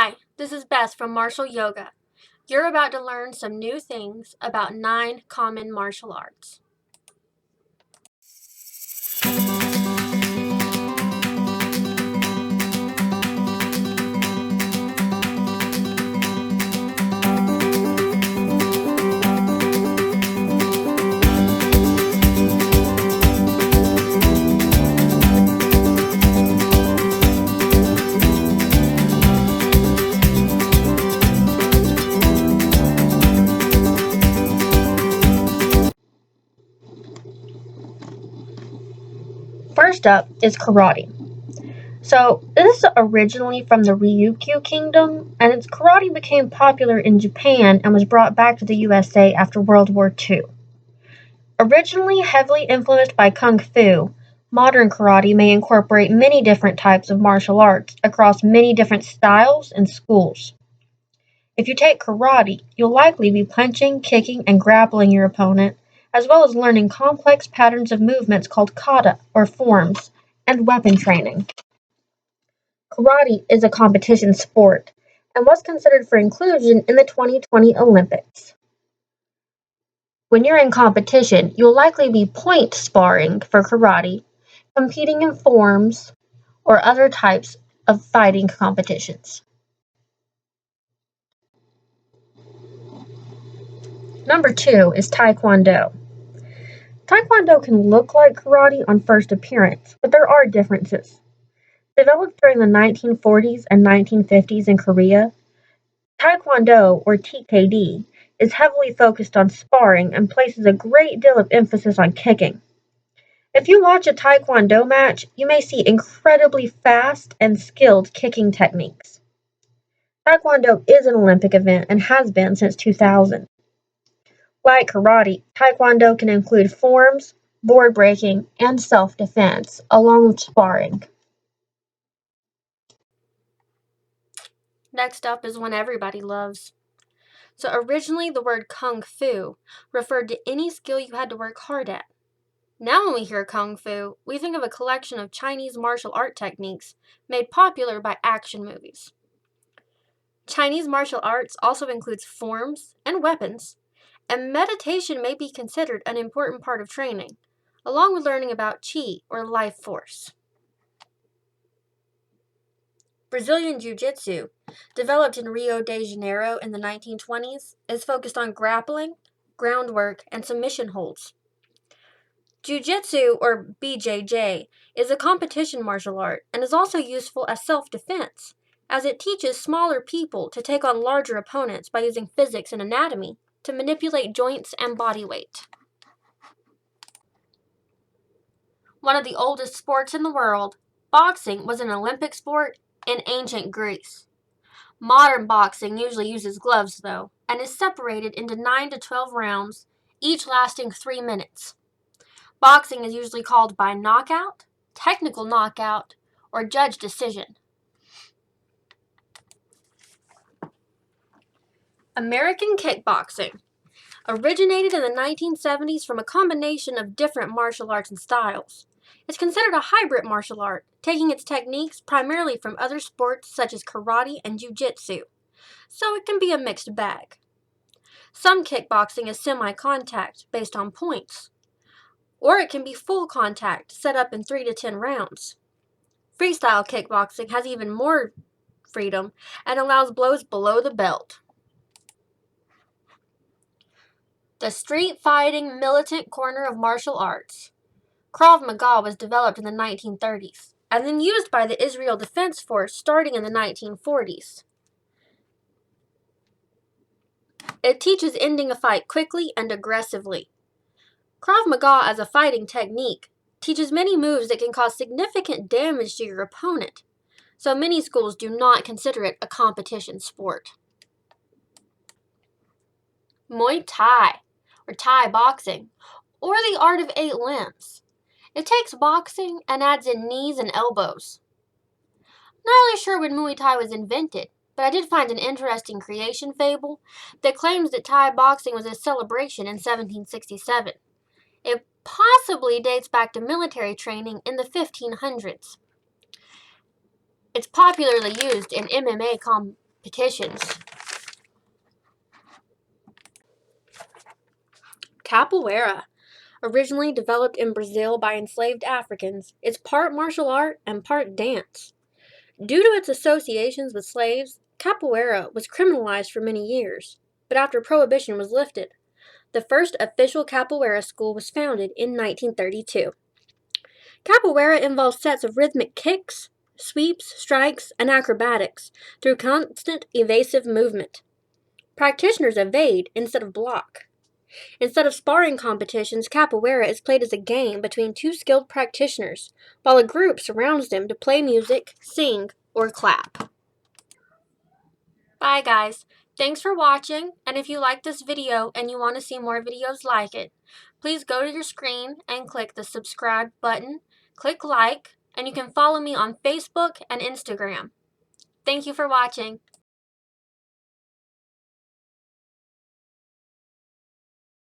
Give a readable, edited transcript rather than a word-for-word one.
Hi, this is Beth from Martial Yoga. You're about to learn some new things about 9 common martial arts. First up is karate. So, this is originally from the Ryukyu Kingdom, and its karate became popular in Japan and was brought back to the USA after World War II. Originally heavily influenced by Kung Fu, modern karate may incorporate many different types of martial arts across many different styles and schools. If you take karate, you'll likely be punching, kicking, and grappling your opponent, as well as learning complex patterns of movements called kata, or forms, and weapon training. Karate is a competition sport and was considered for inclusion in the 2020 Olympics. When you're in competition, you'll likely be point sparring for karate, competing in forms, or other types of fighting competitions. Number 2 is Taekwondo. Taekwondo can look like karate on first appearance, but there are differences. Developed during the 1940s and 1950s in Korea, Taekwondo, or TKD, is heavily focused on sparring and places a great deal of emphasis on kicking. If you watch a Taekwondo match, you may see incredibly fast and skilled kicking techniques. Taekwondo is an Olympic event and has been since 2000. Like karate, Taekwondo can include forms, board breaking, and self-defense, along with sparring. Next up is one everybody loves. So originally the word Kung Fu referred to any skill you had to work hard at. Now when we hear Kung Fu, we think of a collection of Chinese martial art techniques made popular by action movies. Chinese martial arts also includes forms and weapons, and meditation may be considered an important part of training, along with learning about Qi, or life force. Brazilian Jiu-Jitsu, developed in Rio de Janeiro in the 1920s, is focused on grappling, groundwork, and submission holds. Jiu-Jitsu, or BJJ, is a competition martial art and is also useful as self-defense, as it teaches smaller people to take on larger opponents by using physics and anatomy to manipulate joints and body weight. One of the oldest sports in the world, boxing was an Olympic sport in ancient Greece. Modern boxing usually uses gloves, though, and is separated into 9 to 12 rounds, each lasting 3 minutes. Boxing is usually called by knockout, technical knockout, or judge decision. American kickboxing originated in the 1970s from a combination of different martial arts and styles. It's considered a hybrid martial art, taking its techniques primarily from other sports such as karate and jiu-jitsu, so it can be a mixed bag. Some kickboxing is semi-contact, based on points, or it can be full contact, set up in 3 to 10 rounds. Freestyle kickboxing has even more freedom and allows blows below the belt. The street fighting militant corner of martial arts. Krav Maga was developed in the 1930s and then used by the Israel Defense Force starting in the 1940s. It teaches ending a fight quickly and aggressively. Krav Maga, as a fighting technique, teaches many moves that can cause significant damage to your opponent, so many schools do not consider it a competition sport. Muay Thai, or Thai boxing, or the art of 8 limbs. It takes boxing and adds in knees and elbows. Not really sure when Muay Thai was invented, but I did find an interesting creation fable that claims that Thai boxing was a celebration in 1767. It possibly dates back to military training in the 1500s. It's popularly used in MMA Petitions. Capoeira, originally developed in Brazil by enslaved Africans, is part martial art and part dance. Due to its associations with slaves, capoeira was criminalized for many years, but after prohibition was lifted, the first official capoeira school was founded in 1932. Capoeira involves sets of rhythmic kicks, sweeps, strikes, and acrobatics through constant evasive movement. Practitioners evade instead of block. Instead of sparring competitions, capoeira is played as a game between two skilled practitioners, while a group surrounds them to play music, sing, or clap. Bye guys. Thanks for watching, and if you like this video and you want to see more videos like it, please go to your screen and click the subscribe button, click like, and you can follow me on Facebook and Instagram. Thank you for watching.